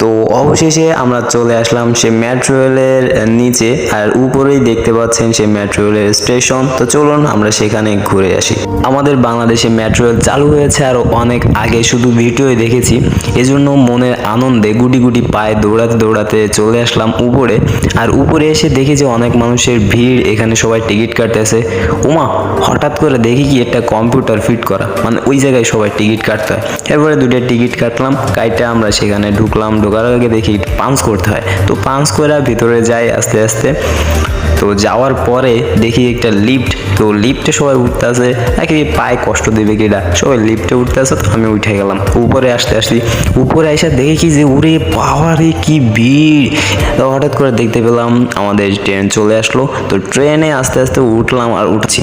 তো অবশেষে আমরা চলে আসলাম সেই মেট্রো রেলের নিচে, আর উপরেই দেখতে পাচ্ছেন সেই মেট্রো রেলের স্টেশন। তো চলুন আমরা সেখানে ঘুরে আসি। আমাদের বাংলাদেশে মেট্রো রেল চালু হয়েছে আরো অনেক আগে, শুধু ভিডিওই দেখেছি, এজন্য মনের আনন্দে গুটি গুটি পায়ে দৌড়াতে দৌড়াতে চলে আসলাম উপরে। আর উপরে এসে দেখি যে অনেক মানুষের ভিড়, এখানে সবাই টিকিট কাটতেছে। ওমা, হঠাৎ করে দেখি কি একটা কম্পিউটার ফিট করা, মানে ওই জায়গায় সবাই টিকিট কাটতে হয়। এরপরে দুটো টিকিট কাটলাম, কাইটা আমরা সেখানে ঢুকলাম। ঢোকার আগে দেখি পাঞ্চ করতে হয়, তো পাঞ্চ করে ভিতরে যাই আস্তে আস্তে। তো যাওয়ার পরে দেখি একটা লিফট, তো লিফটে সবাই উঠতে আছে, নাকি পায়ে কষ্ট দেবে কিনা, সবাই লিফটে উঠতে আছে। তো আমি উঠে গেলাম উপরে। আসতে আসতে উপরে এসে দেখি কি যে ওরে বাবারে কি ভিড়। তো হঠাৎ করে দেখতে পেলাম আমাদের ট্রেন চলে আসলো। তো ট্রেনে আস্তে আস্তে উঠলাম আর উঠছি।